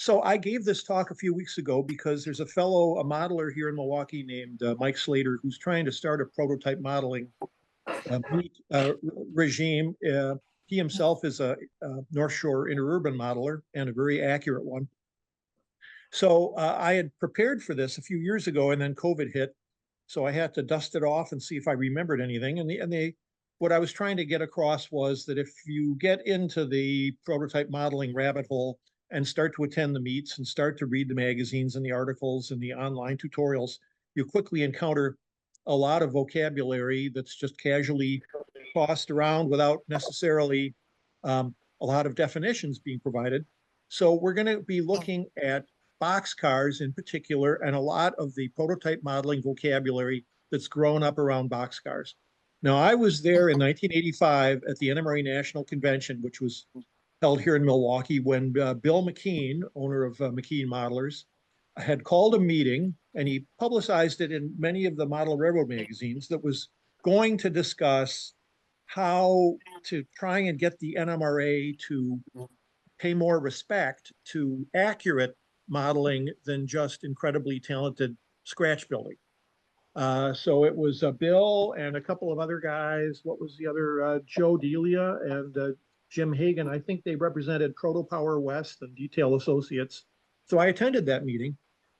So I gave this talk a few weeks ago because there's a modeler here in Milwaukee named Mike Slater, who's trying to start a prototype modeling meet regime. He himself is a North Shore interurban modeler and a very accurate one. So I had prepared for this a few years ago, and then COVID hit. So I had to dust it off and see if I remembered anything. What I was trying to get across was that if you get into the prototype modeling rabbit hole and start to attend the meets and start to read the magazines and the articles and the online tutorials, you quickly encounter a lot of vocabulary that's just casually tossed around without necessarily a lot of definitions being provided. So we're going to be looking at boxcars in particular and a lot of the prototype modeling vocabulary that's grown up around boxcars. Now, I was there in 1985 at the NMRA National Convention, which was held here in Milwaukee, when Bill McKean, owner of McKean Modelers, had called a meeting, and he publicized it in many of the model railroad magazines, that was going to discuss how to try and get the NMRA to pay more respect to accurate modeling than just incredibly talented scratch building. So it was Bill and a couple of other guys. What was the other? Joe Delia and Jim Hagan. I think they represented Proto Power West and Detail Associates. So I attended that meeting.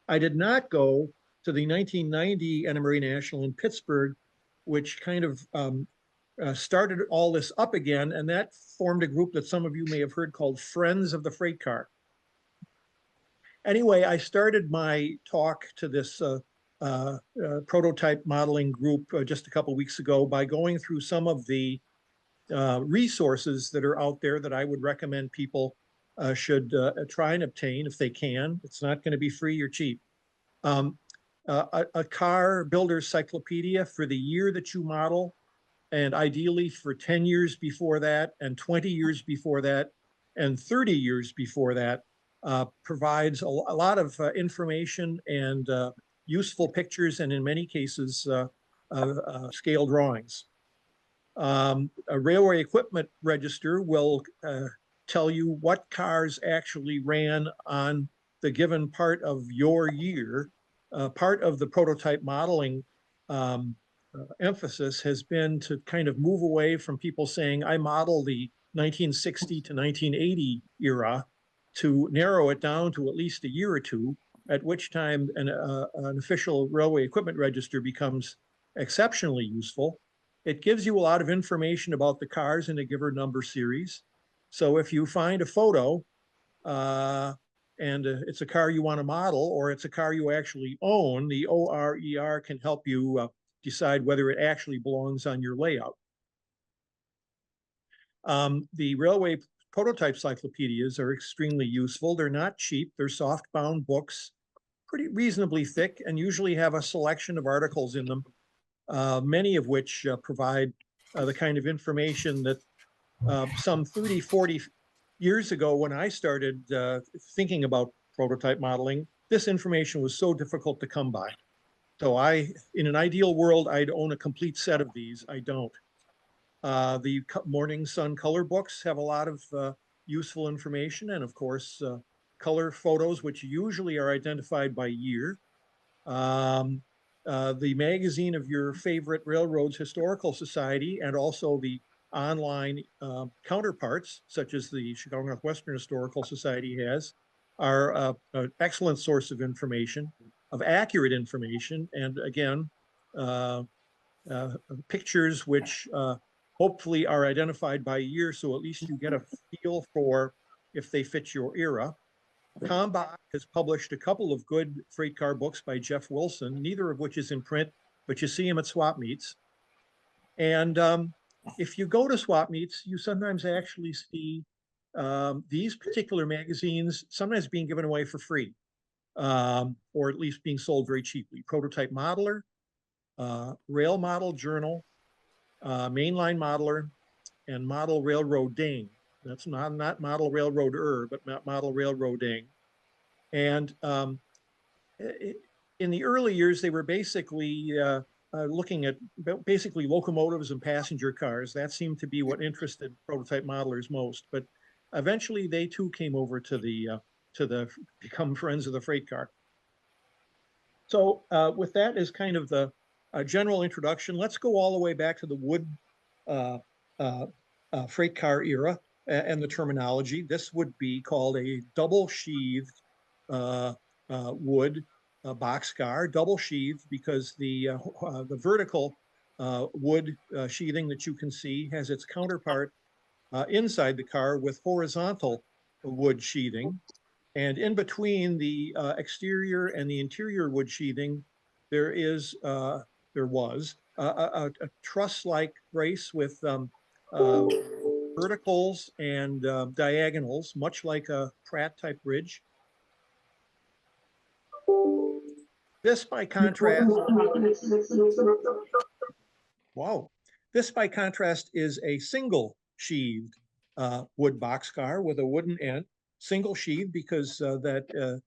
I did not go to the 1990 NMRA National in Pittsburgh, which kind of started all this up again. And that formed a group that some of you may have heard called Friends of the Freight Car. Anyway, I started my talk to this prototype modeling group just a couple of weeks ago by going through some of the resources that are out there that I would recommend people should try and obtain if they can. It's not going to be free or cheap. A car builder's cyclopedia for the year that you model, and ideally for 10 years before that, and 20 years before that, and 30 years before that, provides a lot of information and useful pictures, and in many cases, scale drawings. A railway equipment register will tell you what cars actually ran on the given part of your year. Part of the prototype modeling emphasis has been to kind of move away from people saying, I model the 1960 to 1980 era, to narrow it down to at least a year or two, at which time an official railway equipment register becomes exceptionally useful. It gives you a lot of information about the cars in a given number series. So if you find a photo and it's a car you want to model, or it's a car you actually own, the ORER can help you decide whether it actually belongs on your layout. The railway prototype cyclopedias are extremely useful. They're not cheap. They're soft-bound books, pretty reasonably thick, and usually have a selection of articles in them, many of which provide the kind of information that some 30, 40 years ago, when I started thinking about prototype modeling, this information was so difficult to come by. So in an ideal world, I'd own a complete set of these. I don't. The Morning Sun color books have a lot of useful information, and of course, color photos, which usually are identified by year. The magazine of your favorite railroad's historical society, and also the online counterparts, such as the Chicago Northwestern Historical Society has, are an excellent source of information, of accurate information, and again, pictures which hopefully are identified by year, so at least you get a feel for if they fit your era. Combach has published a couple of good freight car books by Jeff Wilson, neither of which is in print, but you see them at swap meets. And if you go to swap meets, you sometimes actually see these particular magazines sometimes being given away for free, or at least being sold very cheaply. Prototype Modeler, Rail Model Journal, Mainline Modeler, and Model Railroading. That's not Model Railroader, but Model Railroading. And in the early years, they were basically looking at basically locomotives and passenger cars. That seemed to be what interested prototype modelers most. But eventually, they too came over to become friends of the freight car. So with that as kind of the general introduction, let's go all the way back to the wood uh, uh, freight car era and the terminology. This would be called a double sheathed wood boxcar, double sheathed because the vertical wood sheathing that you can see has its counterpart inside the car with horizontal wood sheathing. And in between the exterior and the interior wood sheathing, there is there was a truss-like brace with verticals and diagonals, much like a Pratt type bridge. This, by contrast, wow, this by contrast is a single sheathed wood boxcar with a wooden end, single sheathed because the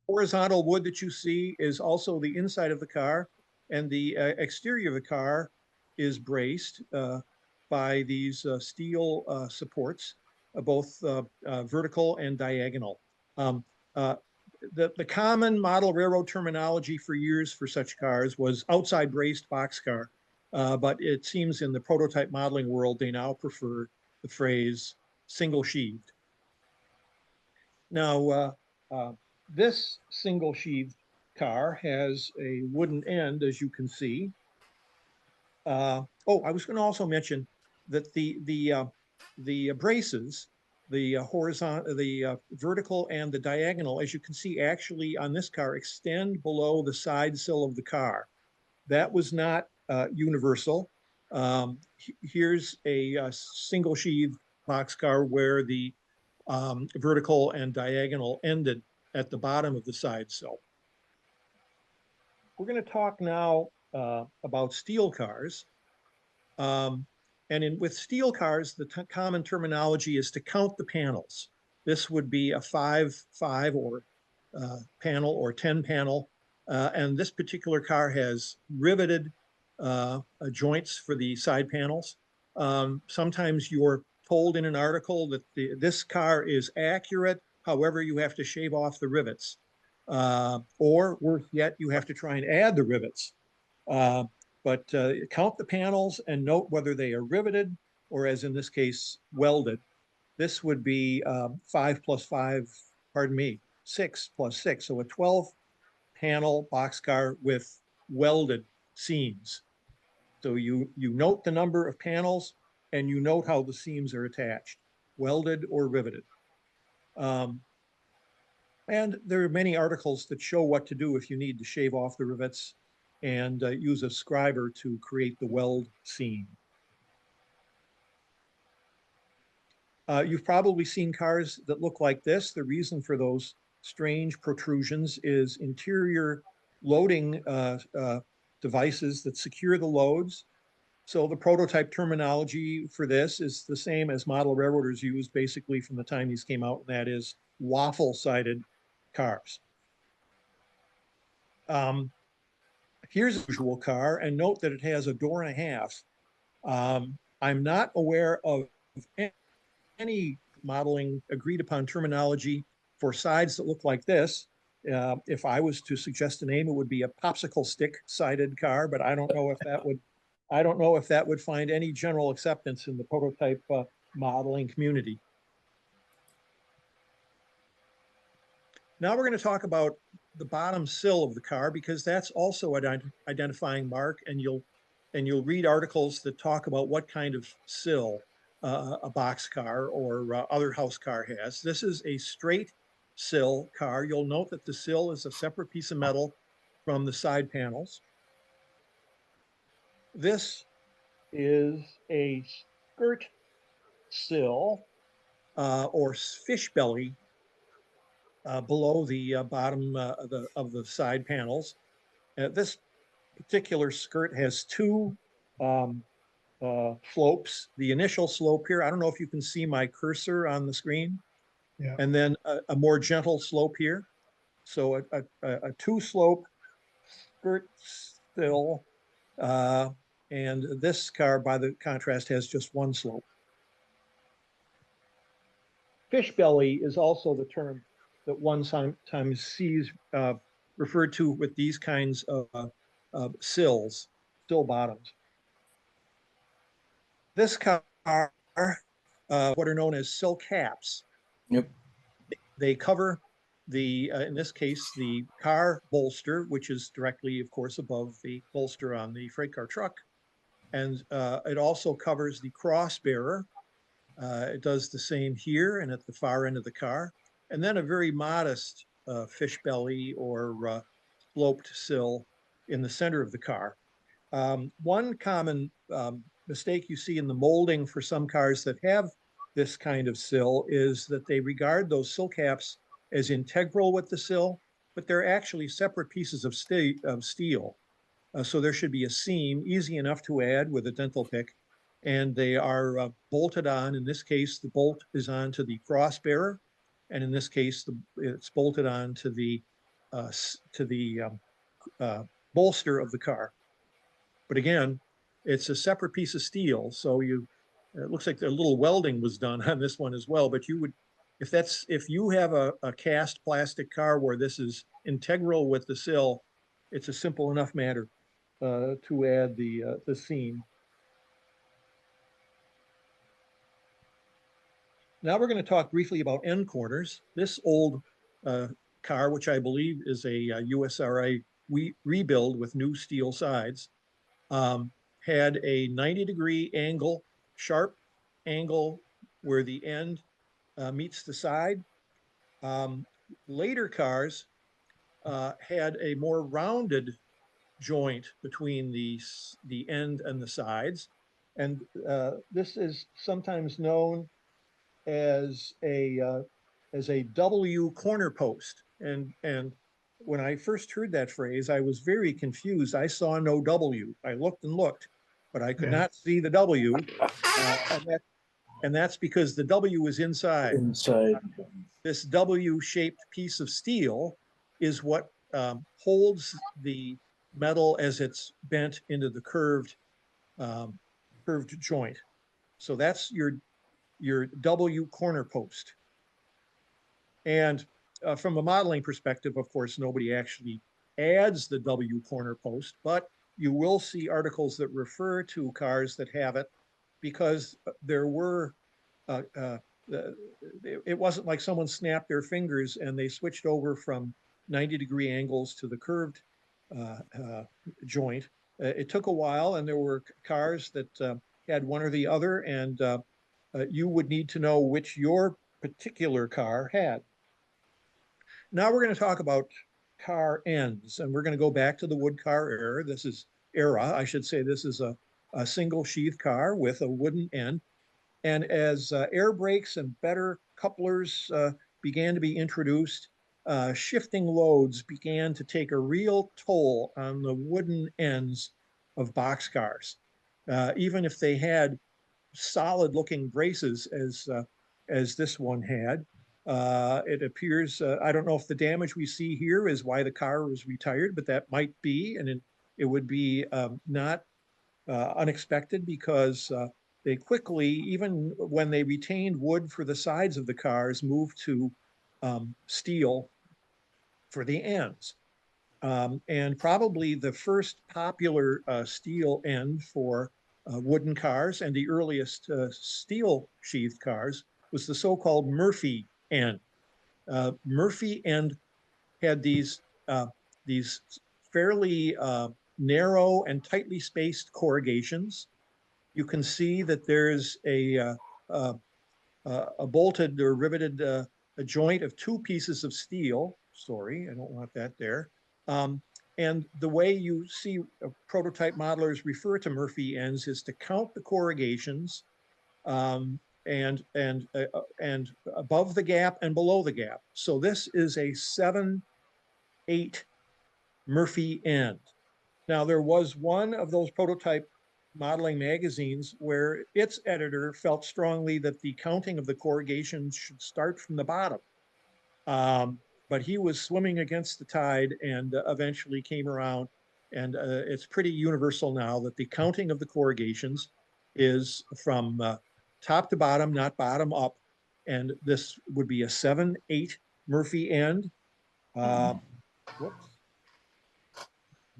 horizontal wood that you see is also the inside of the car, and the exterior of the car is braced by these steel supports, both vertical and diagonal. Um, uh, the common model railroad terminology for years for such cars was outside braced boxcar, but it seems in the prototype modeling world they now prefer the phrase single sheathed. Now, this single sheathed car has a wooden end, as you can see. Oh, I was going to also mention that the braces, the horizontal, the vertical, and the diagonal, as you can see, actually on this car extend below the side sill of the car. That was not universal. Here's a single sheathed boxcar where the vertical and diagonal ended at the bottom of the side sill. We're going to talk now about steel cars. And with steel cars, the common terminology is to count the panels. This would be a 5 or panel or 10 panel. And this particular car has riveted joints for the side panels. Sometimes you're told in an article that this car is accurate. However, you have to shave off the rivets. Or worse yet, you have to try and add the rivets. But count the panels and note whether they are riveted or, as in this case, welded. This would be 5 plus 5, pardon me, 6 plus 6. So a 12 panel boxcar with welded seams. So you note the number of panels and you note how the seams are attached, welded or riveted. And there are many articles that show what to do if you need to shave off the rivets and use a scriber to create the weld seam. You've probably seen cars that look like this. The reason for those strange protrusions is interior loading devices that secure the loads. So the prototype terminology for this is the same as model railroaders used basically from the time these came out, and that is waffle-sided cars. Here's a usual car, and note that it has a door and a half. I'm not aware of any modeling agreed upon terminology for sides that look like this. If I was to suggest a name, it would be a popsicle stick sided car, but I don't know if that would find any general acceptance in the prototype modeling community. Now we're going to talk about the bottom sill of the car because that's also an identifying mark, and you'll read articles that talk about what kind of sill a box car or other house car has. This is a straight sill car. You'll note that the sill is a separate piece of metal from the side panels. This is a skirt sill or fish belly below the bottom of the side panels. This particular skirt has two slopes. The initial slope here, I don't know if you can see my cursor on the screen, Yeah. and then a more gentle slope here. So a two-slope skirt sill, and this car, by the contrast, has just one slope. Fish belly is also the term that one sometimes sees referred to with these kinds of sills, sill bottoms. This car, what are known as sill caps. Yep. They cover the, in this case, the car bolster, which is directly, of course, above the bolster on the freight car truck. And it also covers the cross bearer. It does the same here and at the far end of the car. And then a very modest fish belly or sloped sill in the center of the car. One common mistake you see in the molding for some cars that have this kind of sill is that they regard those sill caps as integral with the sill, but they're actually separate pieces of steel. So there should be a seam easy enough to add with a dental pick, and they are bolted on. In this case, the bolt is on to the cross bearer, and in this case, it's bolted on to the bolster of the car. But again, it's a separate piece of steel, so it looks like a little welding was done on this one as well. But you would, if you have a cast plastic car where this is integral with the sill, it's a simple enough matter to add the seam. Now we're going to talk briefly about end corners. This old car, which I believe is a USRA rebuild with new steel sides, had a 90-degree angle, sharp angle where the end meets the side. Later cars had a more rounded joint between the end and the sides. And this is sometimes known as a W corner post. And when I first heard that phrase, I was very confused. I saw no W. I looked and looked, but I could not see the W. And that's because the W is inside. Inside. This W-shaped piece of steel is what holds the metal as it's bent into the curved joint. So that's your W corner post. And from a modeling perspective, of course, nobody actually adds the W corner post, but you will see articles that refer to cars that have it because there were, it wasn't like someone snapped their fingers and they switched over from 90-degree angles to the curved joint. It took a while, and there were cars that had one or the other, and you would need to know which your particular car had. Now we're going to talk about car ends, and we're going to go back to the wood car era. This is I should say. This is a single sheath car with a wooden end. And as air brakes and better couplers began to be introduced, shifting loads began to take a real toll on the wooden ends of boxcars. Even if they had solid-looking braces as this one had, it appears, I don't know if the damage we see here is why the car was retired, but that might be, and it would be not unexpected because they quickly, even when they retained wood for the sides of the cars, moved to steel for the ends. And probably the first popular steel end for wooden cars and the earliest steel sheathed cars was the so-called Murphy end. Murphy end had these fairly narrow and tightly spaced corrugations. You can see that there's a bolted or riveted a joint of two pieces of steel. Sorry, I don't want that there. And the way you see prototype modelers refer to Murphy ends is to count the corrugations and above the gap and below the gap. So this is a 7/8 Murphy end. Now, there was one of those prototype modeling magazines where its editor felt strongly that the counting of the corrugations should start from the bottom. But he was swimming against the tide and eventually came around. And it's pretty universal now that the counting of the corrugations is from top to bottom, not bottom up. And this would be a 7/8 Murphy end. Whoops,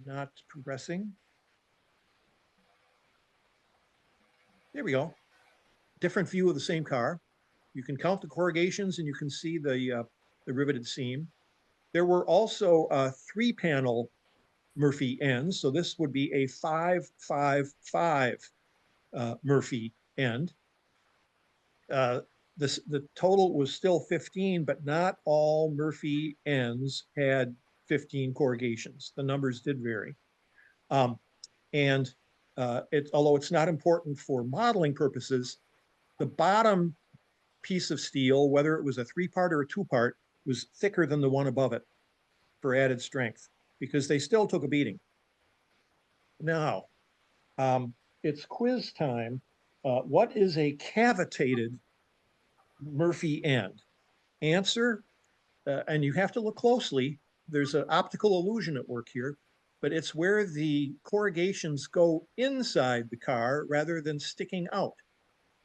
not progressing. There we go. Different view of the same car. You can count the corrugations and you can see the riveted seam. There were also 3-panel Murphy ends. So this would be a 5-5-5 Murphy end. The total was still 15, but not all Murphy ends had 15 corrugations. The numbers did vary. And although it's not important for modeling purposes, the bottom piece of steel, whether it was a 3-part or a 2-part, was thicker than the one above it for added strength, because they still took a beating. Now, it's quiz time. What is a cavitated Murphy end? Answer, and you have to look closely. There's an optical illusion at work here, but it's where the corrugations go inside the car rather than sticking out.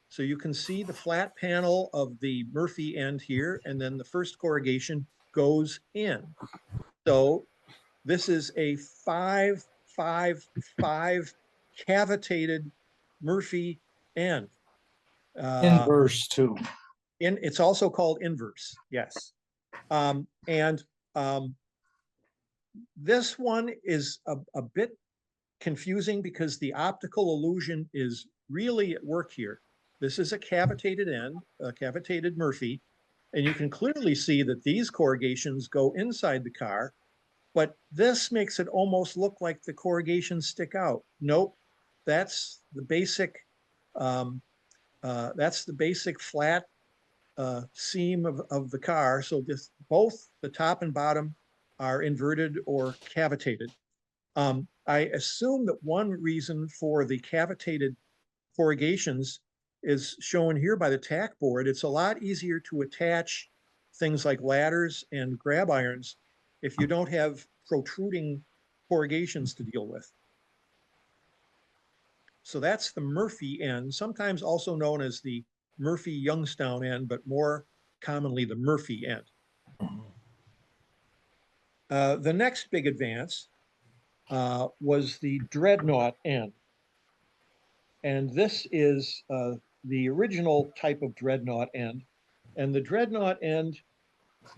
So you can see the flat panel of the Murphy end here, and then the first corrugation goes in. So this is a 5-5-5 cavitated Murphy end. Inverse too. It's also called inverse, yes. This one is a bit confusing because the optical illusion is really at work here. This is a cavitated end, a cavitated Murphy, and you can clearly see that these corrugations go inside the car, but this makes it almost look like the corrugations stick out. Nope, that's the basic flat seam of the car. So both the top and bottom are inverted or cavitated. I assume that one reason for the cavitated corrugations is shown here by the tack board. It's a lot easier to attach things like ladders and grab irons if you don't have protruding corrugations to deal with. So that's the Murphy end, sometimes also known as the Murphy-Youngstown end, but more commonly the Murphy end. The next big advance was the Dreadnaught end. And this is the original type of Dreadnaught end. And the Dreadnaught end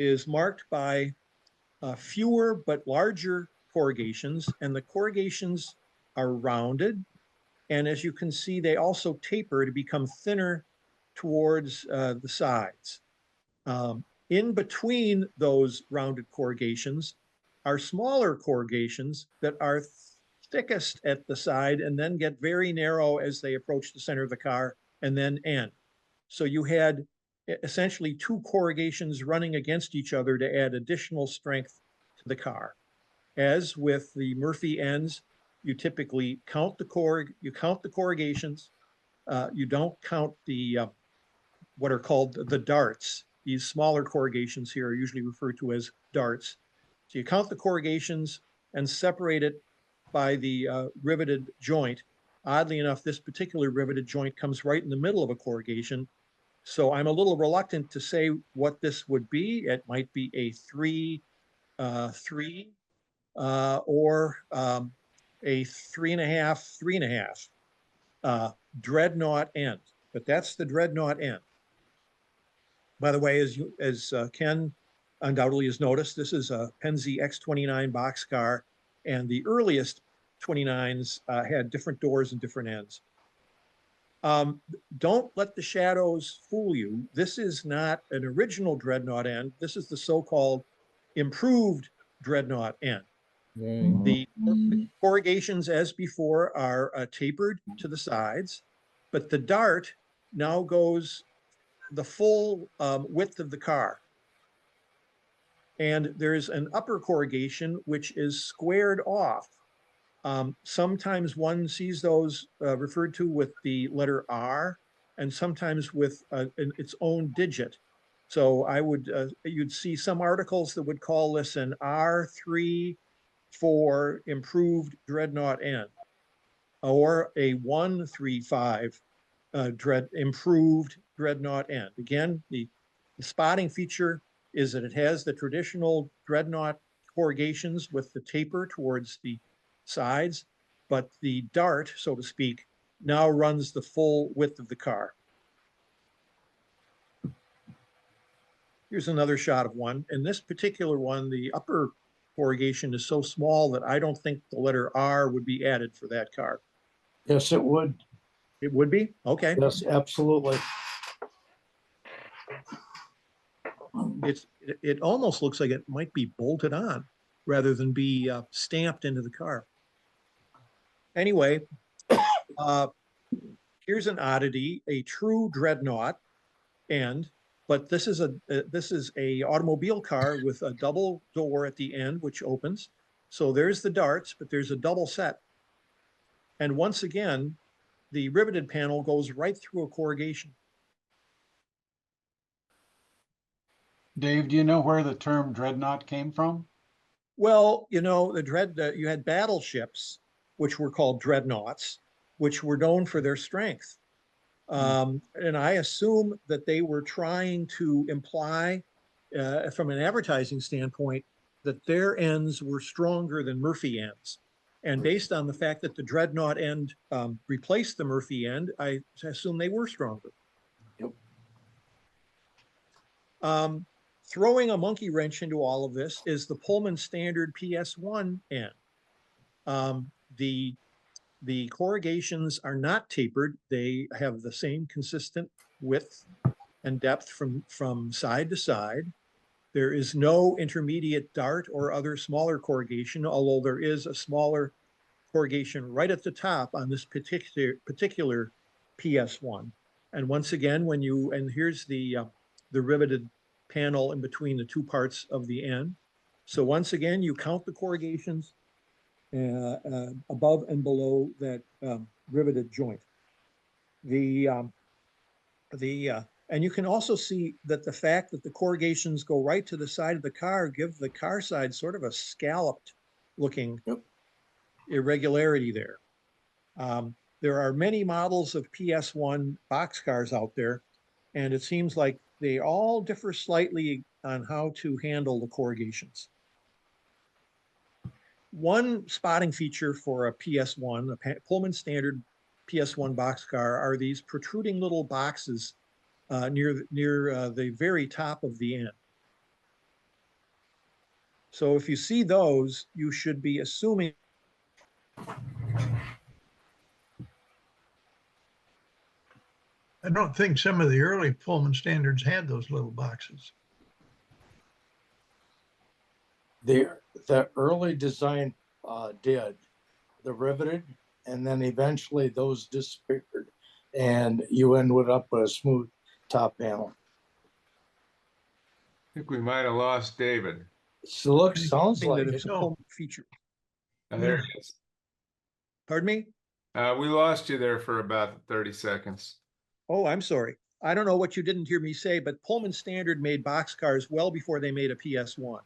is marked by fewer but larger corrugations, and the corrugations are rounded. And as you can see, they also taper to become thinner towards the sides. In between those rounded corrugations are smaller corrugations that are thickest at the side and then get very narrow as they approach the center of the car and then end. So you had essentially 2 corrugations running against each other to add additional strength to the car. As with the Murphy ends, you typically count the corrugations. You don't count the what are called the darts. These smaller corrugations here are usually referred to as darts. So you count the corrugations and separate it by the riveted joint. Oddly enough, this particular riveted joint comes right in the middle of a corrugation. So I'm a little reluctant to say what this would be. It might be a 3-3 or a 3.5, 3.5 Dreadnaught end. But that's the Dreadnaught end. By the way, as Ken undoubtedly has noticed, this is a Penzi X29 boxcar, and the earliest 29s had different doors and different ends. Don't let the shadows fool you. This is not an original Dreadnaught end. This is the so-called improved Dreadnaught end. The corrugations, as before, are tapered to the sides, but the dart now goes the full width of the car. And there's an upper corrugation which is squared off. Sometimes one sees those referred to with the letter R, and sometimes with its own digit. So you'd see some articles that would call this an R3 for improved Dreadnaught end, or a 135 improved Dreadnaught end. Again, the spotting feature is that it has the traditional Dreadnaught corrugations with the taper towards the sides, but the dart, so to speak, now runs the full width of the car. Here's another shot of one. In this particular one, the upper corrugation is so small that I don't think the letter R would be added for that car. Yes, it would. It would be? Okay. Yes, absolutely. It almost looks like it might be bolted on rather than be stamped into the car. Anyway, here's an oddity, a true Dreadnaught end, but this is a automobile car with a double door at the end, which opens. So there's the darts, but there's a double set. And once again, the riveted panel goes right through a corrugation. Dave, do you know where the term dreadnought came from? Well, you know, you had battleships, which were called dreadnoughts, which were known for their strength. And I assume that they were trying to imply, from an advertising standpoint, that their ends were stronger than Murphy ends. And based on the fact that the Dreadnought end replaced the Murphy end, I assume they were stronger. Yep. Throwing a monkey wrench into all of this is the Pullman Standard PS1 end. The corrugations are not tapered. They have the same consistent width and depth from side to side. There is no intermediate dart or other smaller corrugation, although there is a smaller corrugation right at the top on this particular PS1. And once again, here's the riveted panel in between the two parts of the end. So once again, you count the corrugations above and below that riveted joint. And you can also see that the fact that the corrugations go right to the side of the car give the car side sort of a scalloped looking irregularity there. There are many models of PS1 boxcars out there, and it seems like they all differ slightly on how to handle the corrugations. One spotting feature for a PS1, a Pullman Standard PS1 boxcar, are these protruding little boxes near the very top of the end. So if you see those, you should be assuming I don't think some of the early Pullman Standards had those little boxes. The early design did the riveted, and then eventually those disappeared, and you ended up with a smooth top panel. I think we might have lost David. So sounds like that it's it. a Pullman feature. There it is. Pardon me? We lost you there for about 30 seconds. Oh, I'm sorry. I don't know what you didn't hear me say, but Pullman Standard made boxcars well before they made a PS1,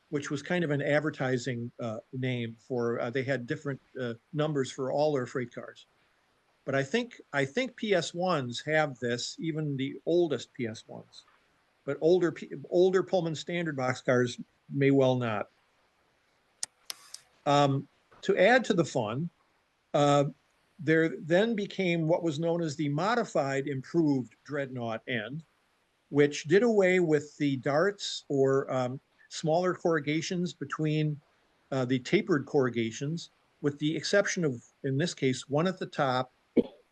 which was kind of an advertising name for, they had different numbers for all their freight cars. But I think PS1s have this, even the oldest PS1s. But older Pullman Standard boxcars may well not. To add to the fun, there then became what was known as the modified improved Dreadnaught end, which did away with the darts or smaller corrugations between the tapered corrugations, with the exception of, in this case, one at the top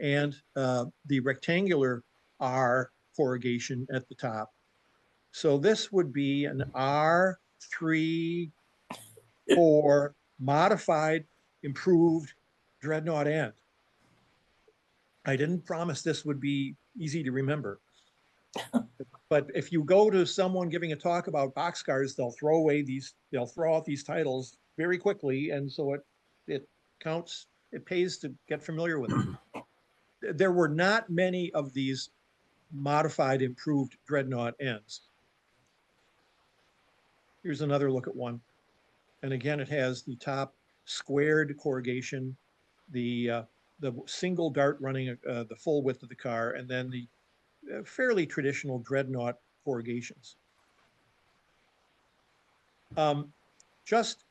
and the rectangular R corrugation at the top. So this would be an R3, 4 modified, improved Dreadnaught end. I didn't promise this would be easy to remember. But if you go to someone giving a talk about boxcars, they'll throw out these titles very quickly, and so it pays to get familiar with them. There were not many of these modified, improved Dreadnaught ends. Here's another look at one. And again, it has the top squared corrugation, the single dart running the full width of the car, and then the fairly traditional Dreadnaught corrugations. Just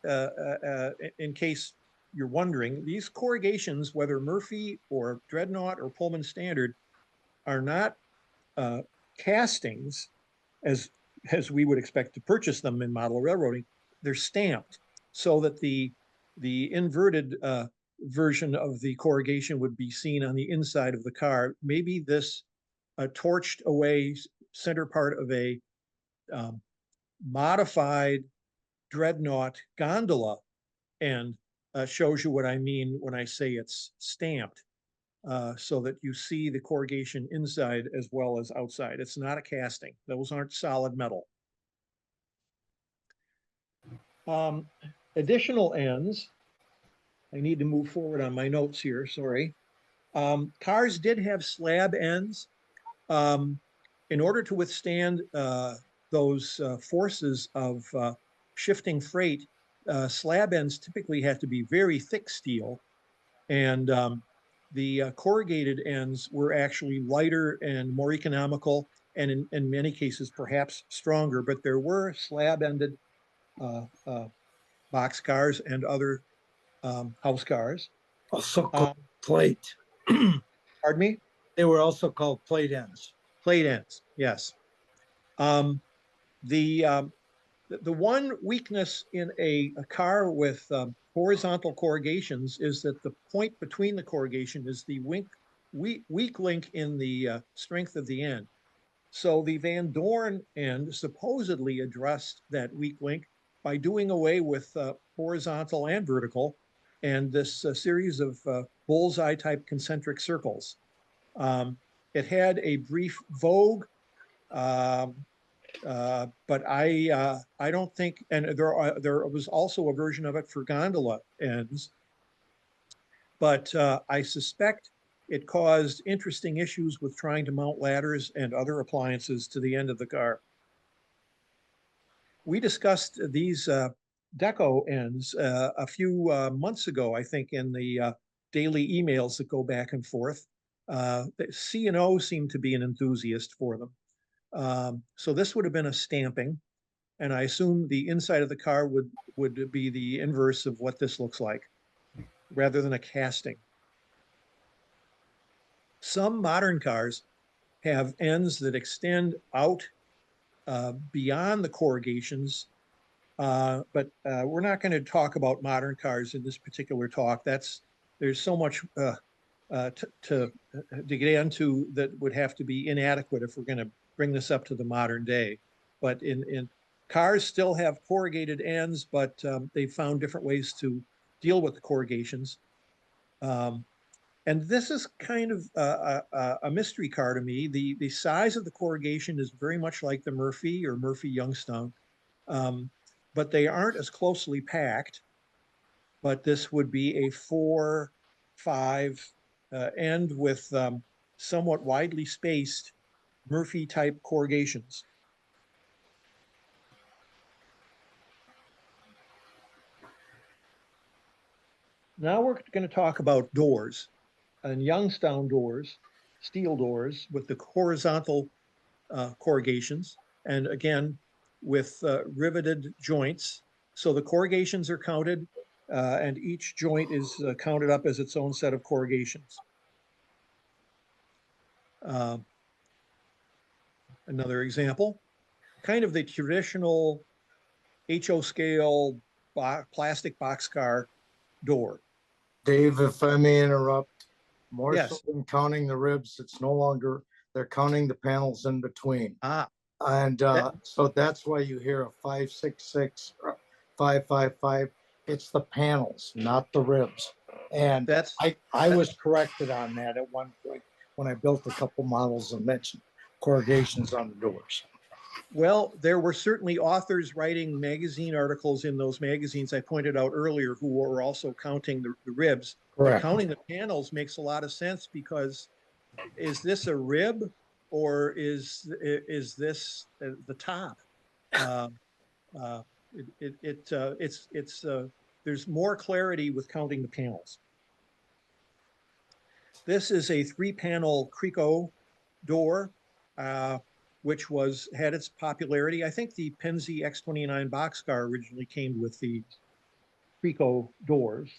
in case you're wondering, these corrugations, whether Murphy or Dreadnaught or Pullman Standard, are not castings as we would expect to purchase them in model railroading. They're stamped so that the inverted version of the corrugation would be seen on the inside of the car. Maybe this torched away center part of a modified Dreadnaught gondola and shows you what I mean when I say it's stamped, so that you see the corrugation inside as well as outside. It's not a casting. Those aren't solid metal. Additional ends. I need to move forward on my notes here, sorry. Cars did have slab ends. In order to withstand those forces of shifting freight, slab ends typically have to be very thick steel, and the corrugated ends were actually lighter and more economical, and in many cases perhaps stronger, but there were slab-ended box cars and other house cars. Also called plate. Pardon me? They were also called plate ends. Plate ends, yes. The one weakness in a car with horizontal corrugations is that the point between the corrugation is the weak link in the strength of the end. So the Van Dorn end supposedly addressed that weak link by doing away with horizontal and vertical and this series of bullseye type concentric circles. It had a brief vogue, but I don't think, and there was also a version of it for gondola ends, but I suspect it caused interesting issues with trying to mount ladders and other appliances to the end of the car. We discussed these deco ends a few months ago, I think, in the daily emails that go back and forth. C&O seemed to be an enthusiast for them. So this would have been a stamping, and I assume the inside of the car would be the inverse of what this looks like, rather than a casting. Some modern cars have ends that extend out beyond the corrugations, but we're not going to talk about modern cars in this particular talk. There's so much to get into that would have to be inadequate if we're going to bring this up to the modern day. But in cars still have corrugated ends, but they found different ways to deal with the corrugations. And this is kind of a mystery car to me. The size of the corrugation is very much like the Murphy or Murphy Youngstown, but they aren't as closely packed. But this would be a 4-5 end with somewhat widely spaced Murphy type corrugations. Now we're going to talk about doors. And Youngstown doors, steel doors with the horizontal corrugations, and again with riveted joints. So the corrugations are counted, and each joint is counted up as its own set of corrugations. Another example, kind of the traditional HO scale plastic boxcar door. Dave, if I may interrupt, more so Yes. than counting the ribs, it's no longer, they're counting the panels in between. And so that's why you hear a 566, 555. It's the panels, not the ribs. And I was corrected on that at one point when I built a couple models and mentioned corrugations on the doors. Well, there were certainly authors writing magazine articles in those magazines I pointed out earlier who were also counting the ribs. Correct. But counting the panels makes a lot of sense, because is this a rib or is this the top? There's more clarity with counting the panels. This is a 3-panel Crico door. which had its popularity. I think the Penzi X29 boxcar originally came with the Preco doors,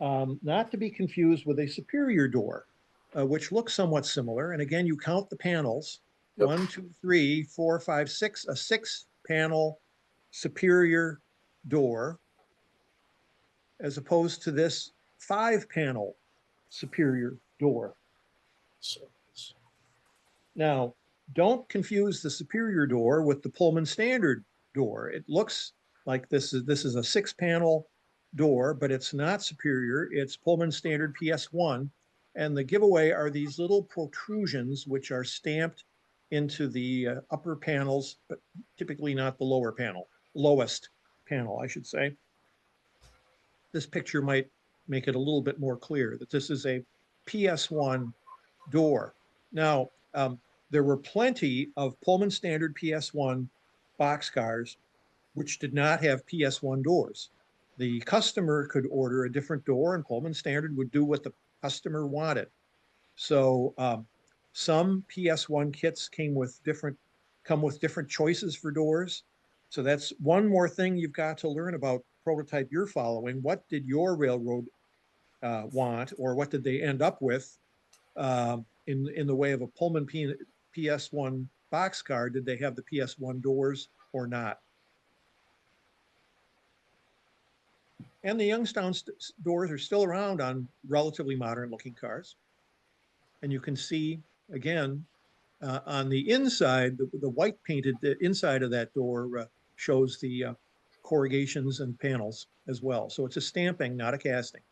not to be confused with a superior door, which looks somewhat similar. And again, you count the panels, Yep. 1, 2, 3, 4, 5, 6, a 6-panel superior door, as opposed to this 5-panel superior door. So, Now, don't confuse the superior door with the Pullman standard door. It looks like this is a 6-panel door, but it's not superior. It's Pullman standard PS1. And the giveaway are these little protrusions, which are stamped into the upper panels, but typically not the lowest panel, I should say. This picture might make it a little bit more clear that this is a PS1 door. Now, there were plenty of Pullman standard PS1 boxcars which did not have PS1 doors. The customer could order a different door, and Pullman standard would do what the customer wanted. So some PS1 kits come with different choices for doors. So that's one more thing you've got to learn about prototype you're following. What did your railroad want, or what did they end up with in the way of a Pullman PS1 boxcar? Did they have the PS1 doors or not? And the Youngstown doors are still around on relatively modern looking cars. And you can see, again, on the inside, the white painted inside of that door shows the corrugations and panels as well. So it's a stamping, not a casting.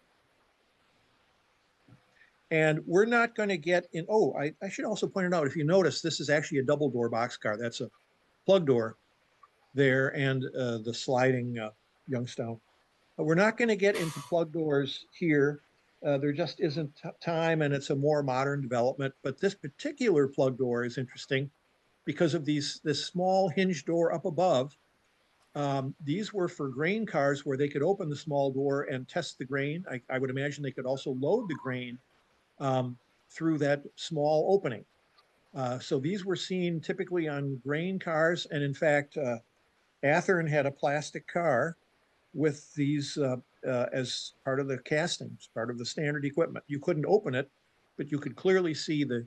And we're not going to get in. Oh, I should also point it out. If you notice, this is actually a double door boxcar. That's a plug door there, and the sliding Youngstown. But we're not going to get into plug doors here. There just isn't time, and it's a more modern development. But this particular plug door is interesting because of this small hinge door up above. These were for grain cars where they could open the small door and test the grain. I would imagine they could also load the grain through that small opening. So these were seen typically on grain cars. And in fact, Athearn had a plastic car with these as part of the castings, part of the standard equipment. You couldn't open it, but you could clearly see the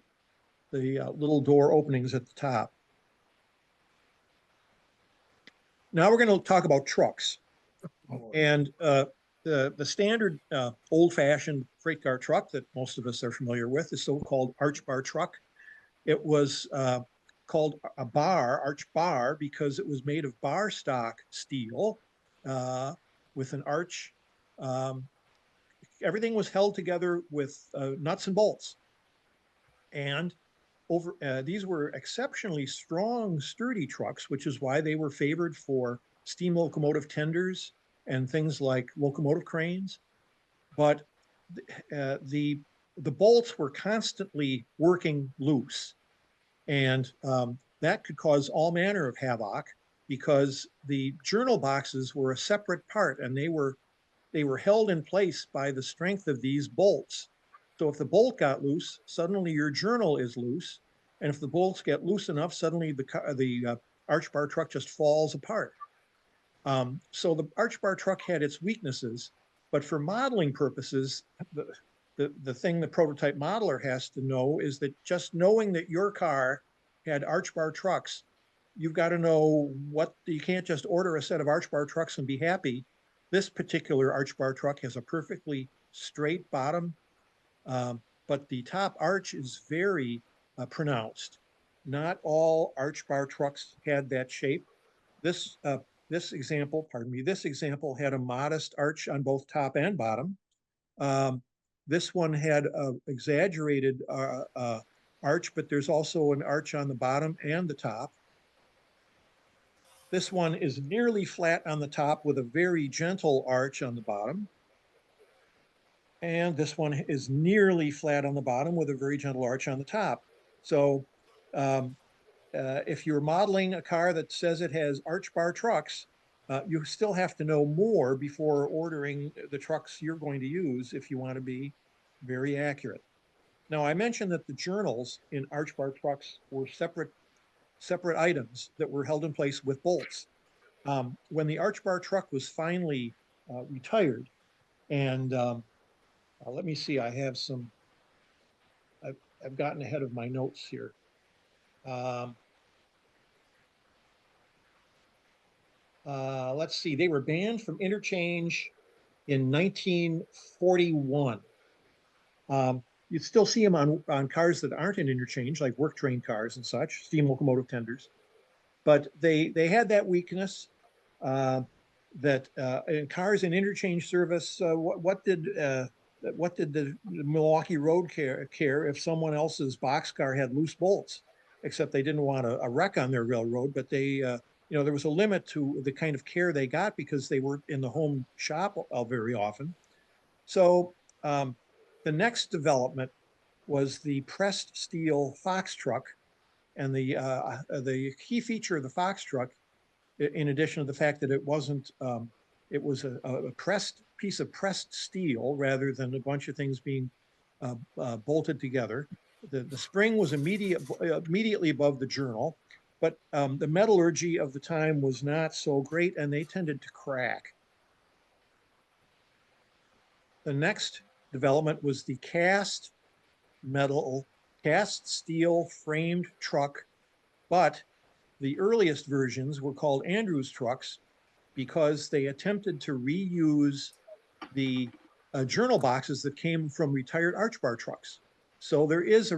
little door openings at the top. Now we're going to talk about trucks. And the standard old-fashioned freight car truck that most of us are familiar with is so-called arch bar truck. It was called a arch bar, because it was made of bar stock steel with an arch. Everything was held together with nuts and bolts. And these were exceptionally strong, sturdy trucks, which is why they were favored for steam locomotive tenders and things like locomotive cranes. But the bolts were constantly working loose, and that could cause all manner of havoc, because the journal boxes were a separate part, and they were held in place by the strength of these bolts. So if the bolt got loose, suddenly your journal is loose, and if the bolts get loose enough, suddenly the arch bar truck just falls apart. So the arch bar truck had its weaknesses, but for modeling purposes, the thing the prototype modeler has to know is that just knowing that your car had arch bar trucks, you've got to know you can't just order a set of arch bar trucks and be happy. This particular arch bar truck has a perfectly straight bottom, but the top arch is very pronounced. Not all arch bar trucks had that shape. This example had a modest arch on both top and bottom. This one had an exaggerated arch, but there's also an arch on the bottom and the top. This one is nearly flat on the top with a very gentle arch on the bottom. And this one is nearly flat on the bottom with a very gentle arch on the top. So if you're modeling a car that says it has arch bar trucks, you still have to know more before ordering the trucks you're going to use if you want to be very accurate. Now, I mentioned that the journals in arch bar trucks were separate separate items that were held in place with bolts. When the arch bar truck was finally retired, and let me see, I have some, I've gotten ahead of my notes here. Let's see, they were banned from interchange in 1941. You still see them on cars that aren't in interchange, like work train cars and such, steam locomotive tenders. But they had that weakness that in cars in interchange service, what did the Milwaukee Road care if someone else's boxcar had loose bolts? Except they didn't want a wreck on their railroad, but they there was a limit to the kind of care they got because they weren't in the home shop very often. So the next development was the pressed steel Fox truck, and the key feature of the Fox truck, in addition to the fact that it wasn't, it was a pressed piece of pressed steel rather than a bunch of things being bolted together. The spring was immediately above the journal, but the metallurgy of the time was not so great, and they tended to crack. The next development was the cast steel framed truck, but the earliest versions were called Andrews trucks because they attempted to reuse the journal boxes that came from retired arch bar trucks. So there is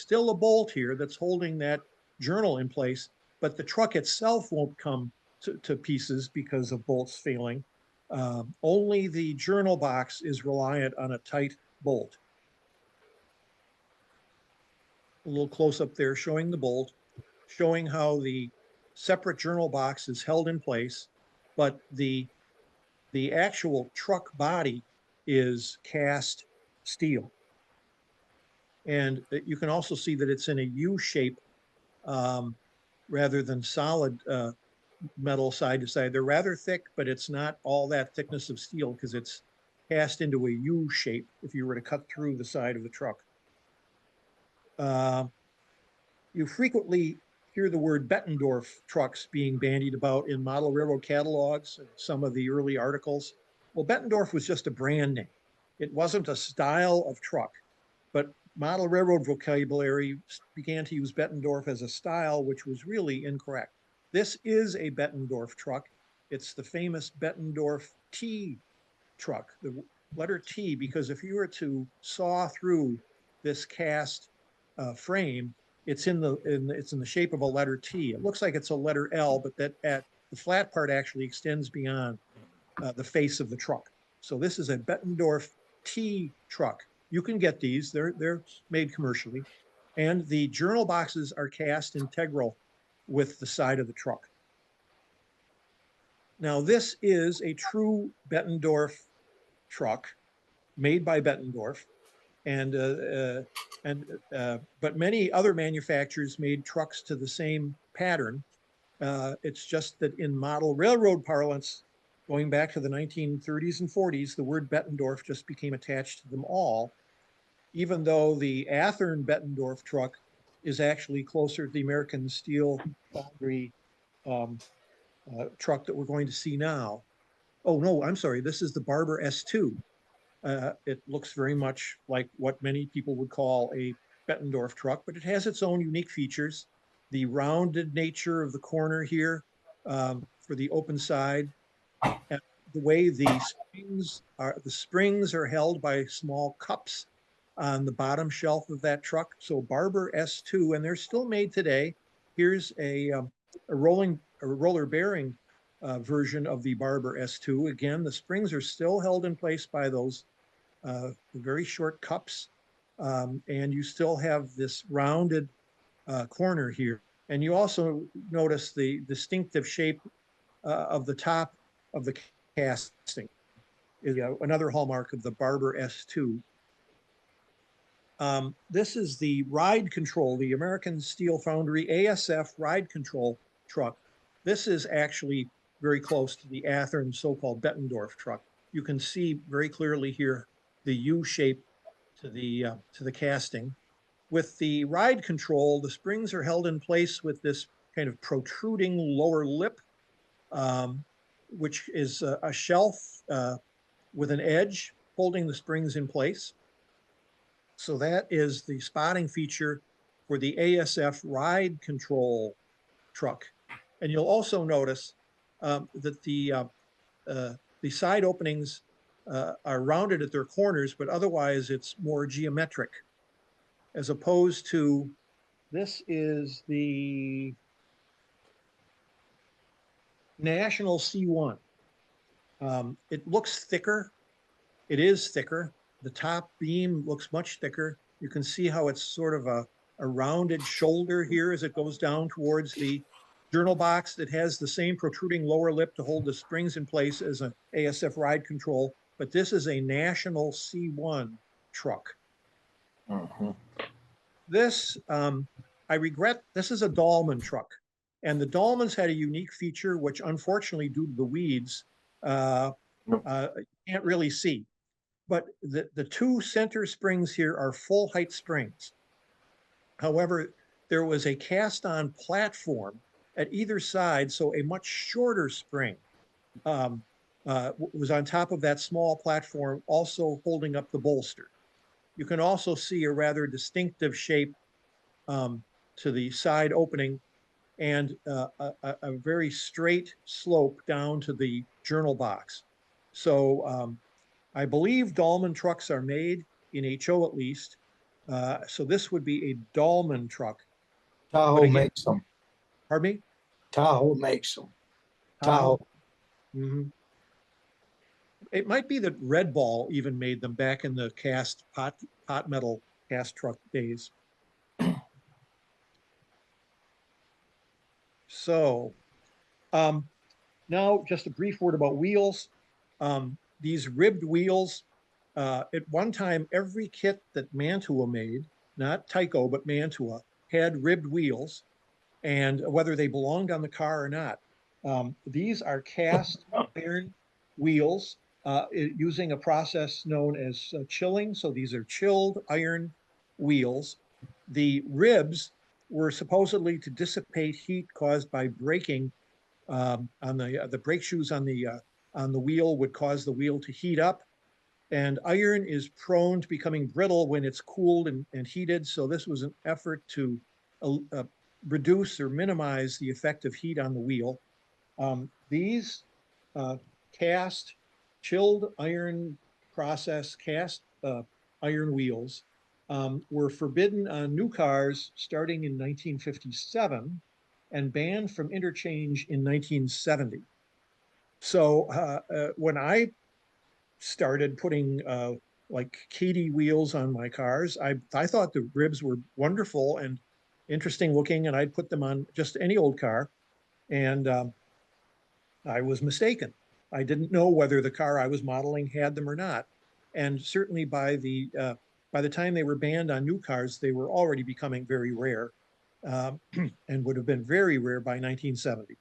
still a bolt here that's holding that journal in place, but the truck itself won't come to pieces because of bolts failing. Only the journal box is reliant on a tight bolt. A little close up there showing the bolt, showing how the separate journal box is held in place, but the actual truck body is cast steel. And you can also see that it's in a U shape rather than solid metal side to side. They're rather thick, but it's not all that thickness of steel because it's cast into a U shape if you were to cut through the side of the truck. You frequently hear the word Bettendorf trucks being bandied about in model railroad catalogs and some of the early articles. Well, Bettendorf was just a brand name. It wasn't a style of truck, but model railroad vocabulary began to use Bettendorf as a style, which was really incorrect. This is a Bettendorf truck. It's the famous Bettendorf T truck, the letter T, because if you were to saw through this cast frame, it's in the shape of a letter T. It looks like it's a letter L, but that the flat part actually extends beyond the face of the truck. So this is a Bettendorf T truck. You can get these; they're made commercially, and the journal boxes are cast integral with the side of the truck. Now this is a true Bettendorf truck made by Bettendorf. But many other manufacturers made trucks to the same pattern. It's just that in model railroad parlance, going back to the 1930s and 40s, the word Bettendorf just became attached to them all, even though the Athern Bettendorf truck is actually closer to the American Steel Foundry truck that we're going to see now. Oh, no, I'm sorry. This is the Barber S2. It looks very much like what many people would call a Bettendorf truck, but it has its own unique features. The rounded nature of the corner here for the open side, and the way the springs are held by small cups on the bottom shelf of that truck. So Barber S2, and they're still made today. Here's a roller bearing version of the Barber S2. Again, the springs are still held in place by those very short cups, and you still have this rounded corner here. And you also notice the distinctive shape of the top of the casting. Is another hallmark of the Barber S2. This is the ride control, the American Steel Foundry ASF ride control truck. This is actually very close to the Athern so-called Bettendorf truck. You can see very clearly here the U shape to the casting. With the ride control, the springs are held in place with this kind of protruding lower lip, which is a shelf with an edge holding the springs in place. So that is the spotting feature for the ASF ride control truck. And you'll also notice that the side openings are rounded at their corners, but otherwise it's more geometric, as opposed to, this is the National C1. It looks thicker. It is thicker. The top beam looks much thicker. You can see how it's sort of a rounded shoulder here as it goes down towards the journal box that has the same protruding lower lip to hold the springs in place as an ASF ride control. But this is a National C1 truck. Mhm. This, I regret, this is a Dahlman truck. And the Dahlmans had a unique feature, which unfortunately, due to the weeds, you can't really see. But the two center springs here are full height springs. However, there was a cast on platform at either side, so a much shorter spring was on top of that small platform, also holding up the bolster. You can also see a rather distinctive shape to the side opening and a very straight slope down to the journal box. So I believe Dahlman trucks are made in HO at least. So this would be a Dahlman truck. Tahoe again, makes them. Pardon me? Tahoe makes them. Tahoe. Mm-hmm. It might be that Red Ball even made them back in the cast pot metal cast truck days. So now just a brief word about wheels. These ribbed wheels, at one time, every kit that Mantua made, not Tyco, but Mantua, had ribbed wheels, and whether they belonged on the car or not. These are cast iron wheels using a process known as chilling. So these are chilled iron wheels. The ribs were supposedly to dissipate heat caused by braking on the brake shoes on the wheel would cause the wheel to heat up. And iron is prone to becoming brittle when it's cooled and heated. So this was an effort to reduce or minimize the effect of heat on the wheel. These cast chilled iron process cast iron wheels were forbidden on new cars starting in 1957 and banned from interchange in 1970. So when I started putting like Katie wheels on my cars, I thought the ribs were wonderful and interesting looking, and I'd put them on just any old car. And I was mistaken. I didn't know whether the car I was modeling had them or not. And certainly by the time they were banned on new cars, they were already becoming very rare and would have been very rare by 1970.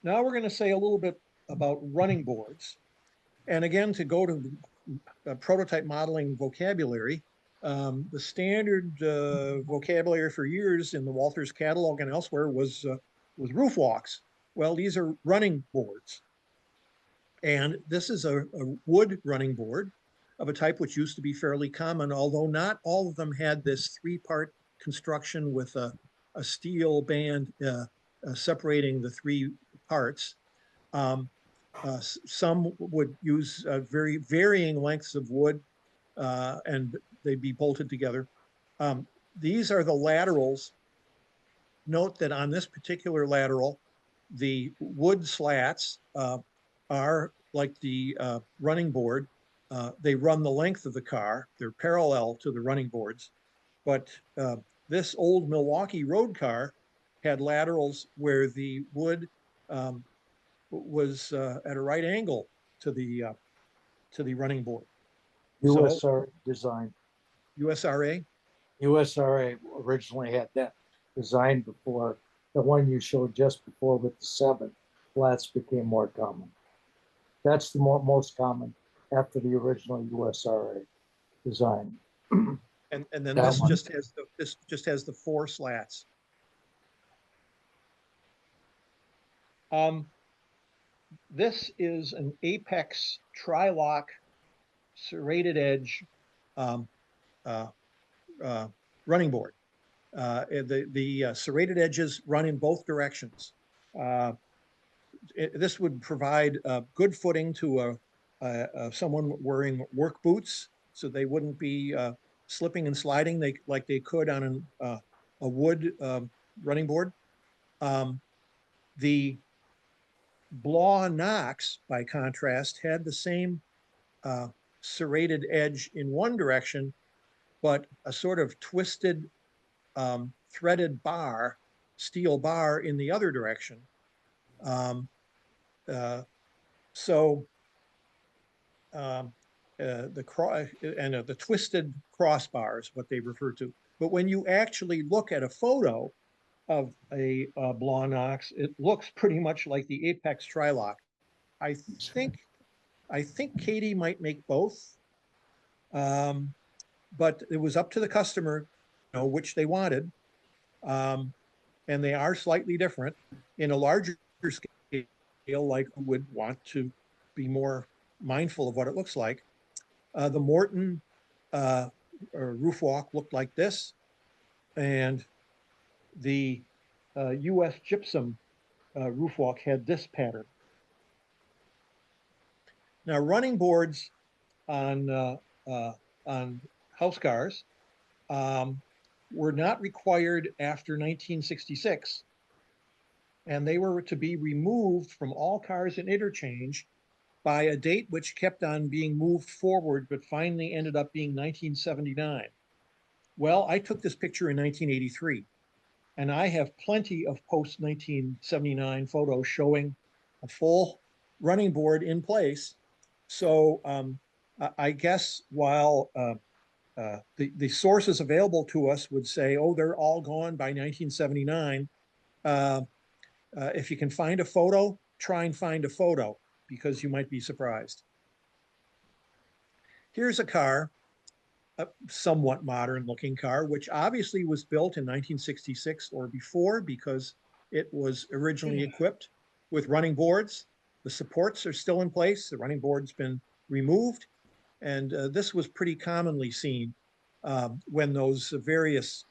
Now we're going to say a little bit about running boards. And again, to go to prototype modeling vocabulary, the standard vocabulary for years in the Walters catalog and elsewhere was roof walks. Well, these are running boards. And this is a wood running board of a type which used to be fairly common, although not all of them had this three-part construction with a steel band separating the three parts. Some would use very varying lengths of wood and they'd be bolted together. These are the laterals. Note that on this particular lateral, the wood slats are like the running board. They run the length of the car. They're parallel to the running boards. But this old Milwaukee road car had laterals where the wood was at a right angle to the running board. USRA design. USRA? USRA originally had that design before the one you showed just before with the 7 flats became more common. That's the most common after the original USRA design. And then That this one? just has the 4 slats. This is an Apex tri-lock serrated edge um, uh, running board. The serrated edges run in both directions. This would provide good footing to someone wearing work boots, so they wouldn't be slipping and sliding like they could on a wood running board. The Blaw Knox, by contrast, had the same serrated edge in one direction, but a sort of twisted threaded bar, steel bar in the other direction. Um, uh, so the twisted crossbars, what they refer to. But when you actually look at a photo of a Blaw Knox, it looks pretty much like the Apex Trilock. I think Katie might make both, but it was up to the customer, which they wanted, and they are slightly different. In a larger scale, like who would want to be more mindful of what it looks like. The Morton roof walk looked like this, and the U.S. Gypsum roof walk had this pattern. Now, running boards on house cars were not required after 1966, and they were to be removed from all cars in interchange by a date which kept on being moved forward, but finally ended up being 1979. Well, I took this picture in 1983, and I have plenty of post-1979 photos showing a full running board in place. So I guess while the sources available to us would say, oh, they're all gone by 1979, if you can find a photo, try and find a photo, because you might be surprised. Here's a car, a somewhat modern looking car, which obviously was built in 1966 or before, because it was originally equipped with running boards. The supports are still in place. The running board's been removed. And this was pretty commonly seen when those various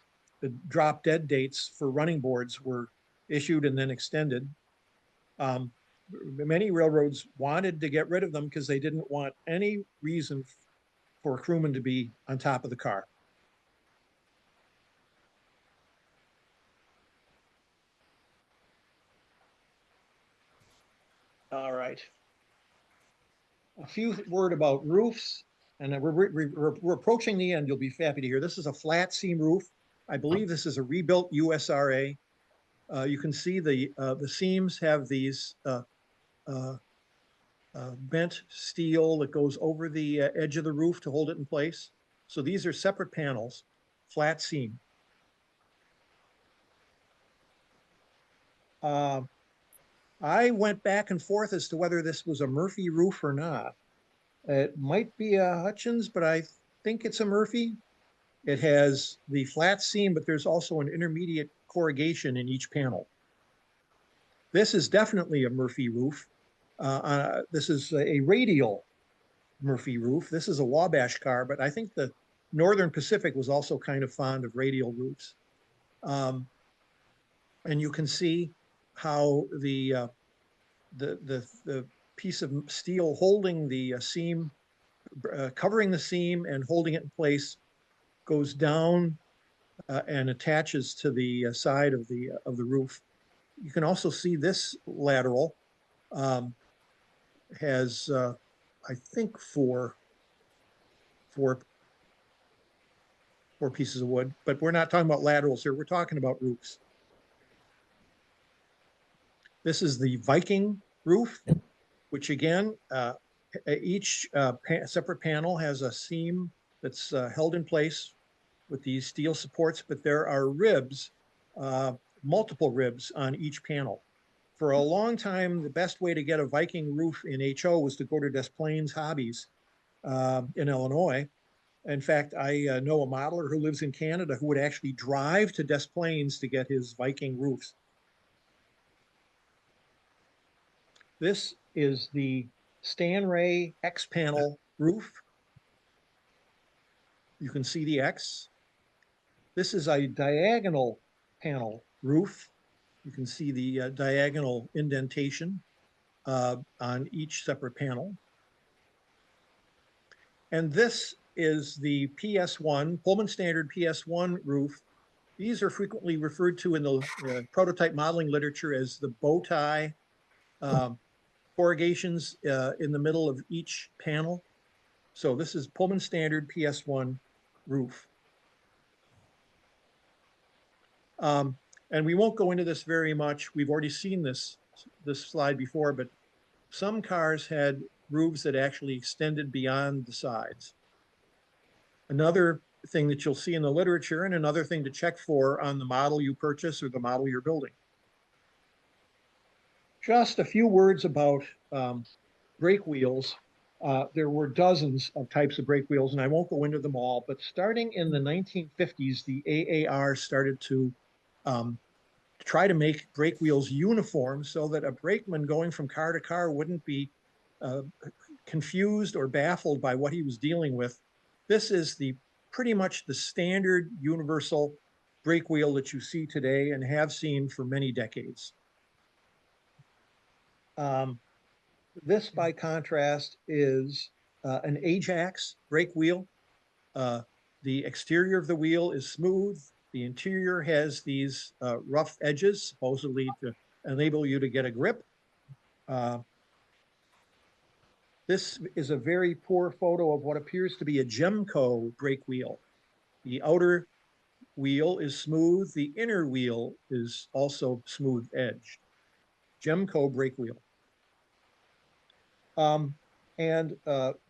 drop dead dates for running boards were issued and then extended. Many railroads wanted to get rid of them because they didn't want any reason for a crewman to be on top of the car. All right. A few word about roofs, and we're approaching the end. You'll be happy to hear. This is a flat seam roof. I believe this is a rebuilt USRA. You can see the seams have these bent steel that goes over the edge of the roof to hold it in place. So these are separate panels, flat seam. I went back and forth as to whether this was a Murphy roof or not. It might be a Hutchins, but I think it's a Murphy. It has the flat seam, but there's also an intermediate corrugation in each panel. This is definitely a Murphy roof. This is a radial Murphy roof. This is a Wabash car, but I think the Northern Pacific was also kind of fond of radial roofs. And you can see how the piece of steel holding the seam, covering the seam and holding it in place, goes down and attaches to the side of the roof. You can also see this lateral has, I think, four pieces of wood, but we're not talking about laterals here. We're talking about roofs. This is the Viking roof, which again, each separate panel has a seam that's held in place with these steel supports, but there are ribs, multiple ribs on each panel. For a long time, the best way to get a Viking roof in HO was to go to Des Plaines Hobbies in Illinois, In fact, I know a modeler who lives in Canada who would actually drive to Des Plaines to get his Viking roofs. This is the Stanray X panel roof. You can see the X. This is a diagonal panel roof. You can see the diagonal indentation on each separate panel. And this is the PS1, Pullman Standard PS1 roof. These are frequently referred to in the prototype modeling literature as the bow tie corrugations in the middle of each panel. So this is Pullman Standard PS1 roof. And we won't go into this very much. We've already seen this slide before, but some cars had roofs that actually extended beyond the sides. Another thing that you'll see in the literature, and another thing to check for on the model you purchase or the model you're building. Just a few words about brake wheels. There were dozens of types of brake wheels, and I won't go into them all, but starting in the 1950s, the AAR started to try to make brake wheels uniform so that a brakeman going from car to car wouldn't be confused or baffled by what he was dealing with. This is pretty much the standard universal brake wheel that you see today and have seen for many decades. This, by contrast, is an Ajax brake wheel. The exterior of the wheel is smooth. The interior has these rough edges, supposedly to enable you to get a grip. This is a very poor photo of what appears to be a Gemco brake wheel. The outer wheel is smooth. The inner wheel is also smooth edged. Gemco brake wheel. And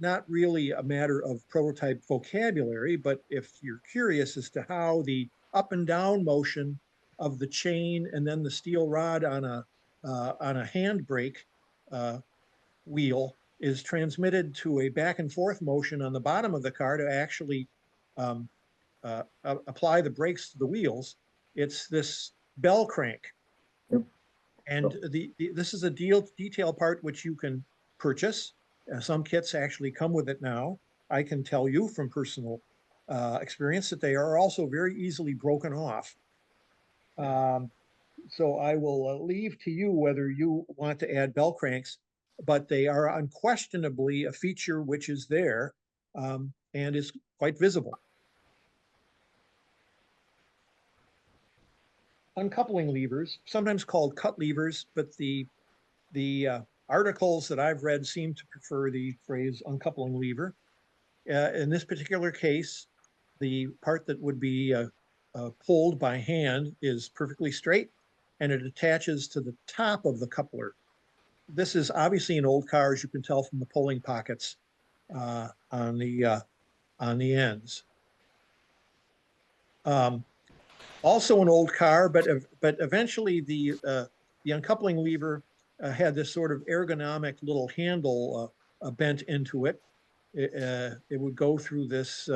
not really a matter of prototype vocabulary, but if you're curious as to how the up and down motion of the chain and then the steel rod on a handbrake wheel is transmitted to a back and forth motion on the bottom of the car to actually apply the brakes to the wheels, it's this bell crank. Yep. And this is a detail part which you can purchase. Some kits actually come with it now. I can tell you from personal experience that they are also very easily broken off. So I will leave to you whether you want to add bell cranks, but they are unquestionably a feature which is there and is quite visible. Uncoupling levers, sometimes called cut levers, but the articles that I've read seem to prefer the phrase uncoupling lever. In this particular case, the part that would be pulled by hand is perfectly straight, and it attaches to the top of the coupler. This is obviously an old car, as you can tell from the pulling pockets on the ends. Also an old car, but eventually the uncoupling lever had this sort of ergonomic little handle bent into it. It would go through this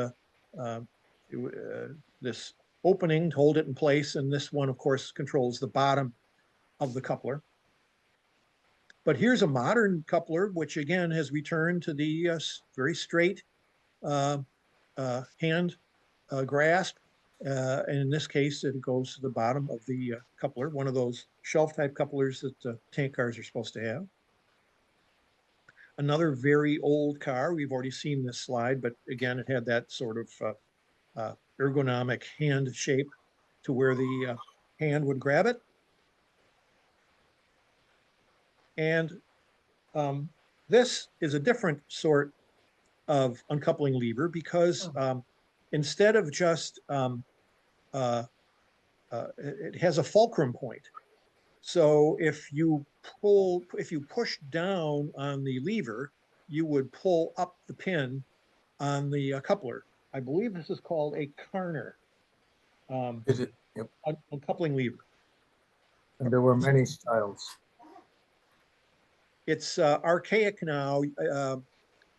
this opening to hold it in place, and this one, of course, controls the bottom of the coupler. But here's a modern coupler, which again has returned to the very straight hand grasp. And in this case, it goes to the bottom of the coupler, one of those shelf-type couplers that tank cars are supposed to have. Another very old car, we've already seen this slide, but again, it had that sort of ergonomic hand shape to where the hand would grab it. And this is a different sort of uncoupling lever because instead of just it has a fulcrum point. So if you push down on the lever, you would pull up the pin on the coupler. I believe this is called a Carner Is it? Yep. uncoupling lever. And there were many styles. It's archaic now.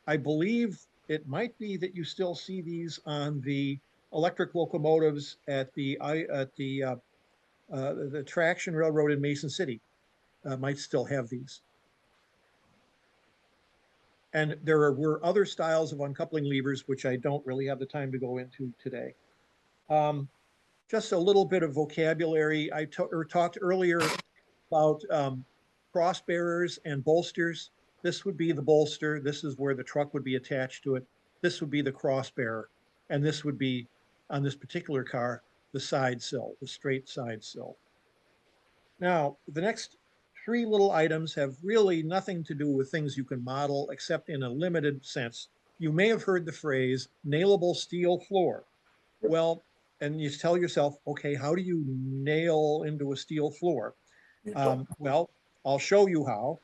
I believe it might be that you still see these on the electric locomotives at the traction railroad in Mason City. Might still have these. And were other styles of uncoupling levers, which I don't really have the time to go into today. Just a little bit of vocabulary. I talked earlier about cross bearers and bolsters. This would be the bolster. This is where the truck would be attached to it. This would be the cross bearer. And this would be, on this particular car, the side sill, the straight side sill. Now, the next three little items have really nothing to do with things you can model, except in a limited sense. You may have heard the phrase nailable steel floor. Well, and you tell yourself, okay, how do you nail into a steel floor? Well, I'll show you how.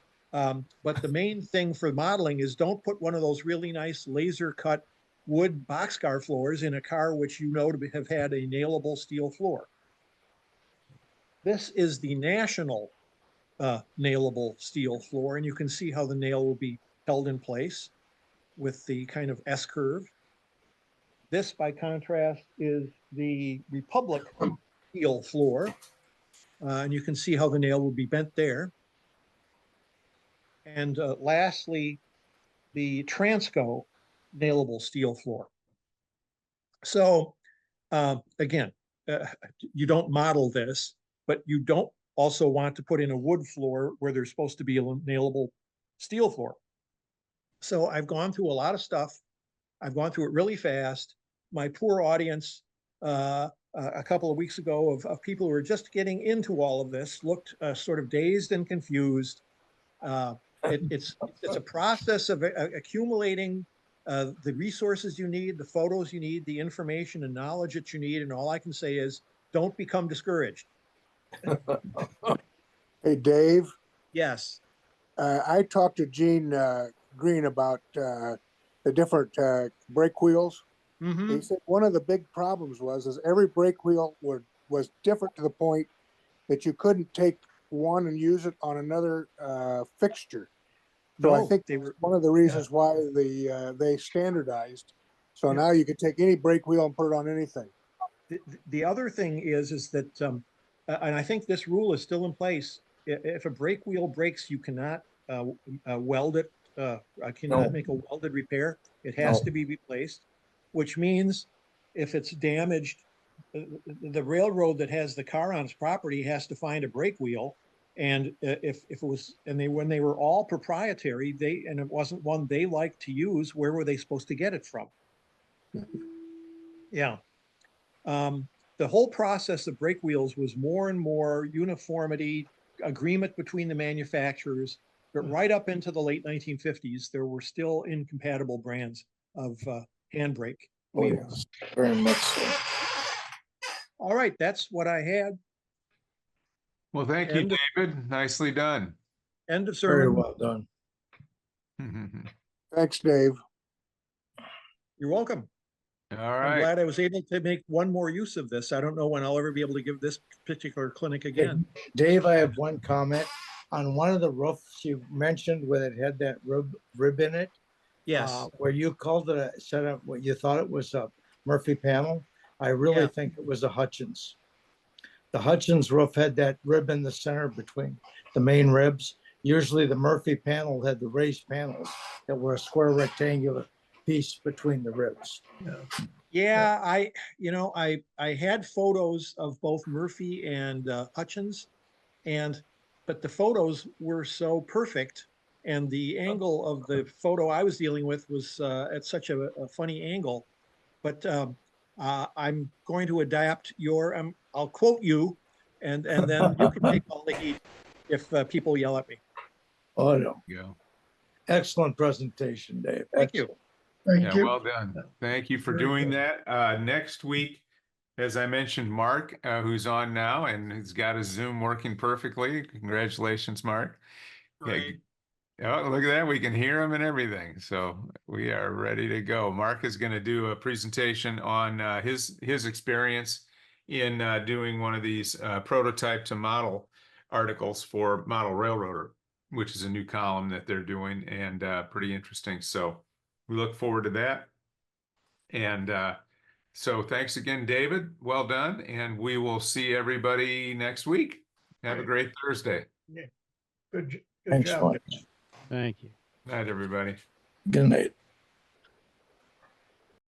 But the main thing for modeling is don't put one of those really nice laser cut wood boxcar floors in a car which you know to have had a nailable steel floor. This is the national nailable steel floor, and you can see how the nail will be held in place with the kind of S-curve. This, by contrast, is the Republic steel floor, and you can see how the nail will be bent there. And lastly, the Transco nailable steel floor. So again, you don't model this, but you don't also want to put in a wood floor where there's supposed to be a nailable steel floor. So I've gone through a lot of stuff. I've gone through it really fast. My poor audience a couple of weeks ago of people who are just getting into all of this looked sort of dazed and confused. It's a process of accumulating the resources you need, the photos you need, the information and knowledge that you need. And all I can say is don't become discouraged. Hey, Dave, Yes. I talked to Gene Green about the different brake wheels. Mm-hmm. He said one of the big problems is every brake wheel was different to the point that you couldn't take one and use it on another fixture. So I think they were one of the reasons why they standardized. So now you could take any brake wheel and put it on anything. The other thing is that, and I think this rule is still in place. If a brake wheel breaks, you cannot weld it. I cannot make a welded repair. It has to be replaced, which means if it's damaged, the railroad that has the car on its property has to find a brake wheel. And if it was, and when they were all proprietary, and it wasn't one they liked to use, where were they supposed to get it from? Yeah. The whole process of brake wheels was more and more uniformity, agreement between the manufacturers, but right up into the late 1950s, there were still incompatible brands of handbrake wheels. Yes, very much so. All right, that's what I had. Well, thank you, David. Nicely done. End of Very sermon. well done. Thanks, Dave. You're welcome. All I'm right. glad I was able to make one more use of this. I don't know when I'll ever be able to give this particular clinic again. Dave, I have one comment. On one of the roofs you mentioned where it had that rib in it. Yes. Where you called it a setup, what you thought it was a Murphy panel. I really think it was a Hutchins. The Hutchins roof had that rib in the center between the main ribs. Usually the Murphy panel had the raised panels that were a square rectangular piece between the ribs. Yeah, I had photos of both Murphy and Hutchins, but the photos were so perfect, and the angle of the photo I was dealing with was at such a funny angle. But I'm going to adapt your. I'll quote you, and then you can take all the heat if people yell at me. Oh no! Yeah. Excellent presentation, Dave. Thank you. Thank you. Well done. Thank you for Very doing good. that. Next week, as I mentioned, Mark, who's on now and he's got his Zoom working perfectly. Congratulations, Mark. Great. Yeah, oh, look at that. We can hear him and everything. So we are ready to go. Mark is going to do a presentation on his experience in doing one of these prototype to model articles for Model Railroader, which is a new column that they're doing and pretty interesting. So we look forward to that. And so thanks again, David. Well done. And we will see everybody next week. Have a great Thursday. Good Thanks job. much. Thank you. Night, everybody. Good night.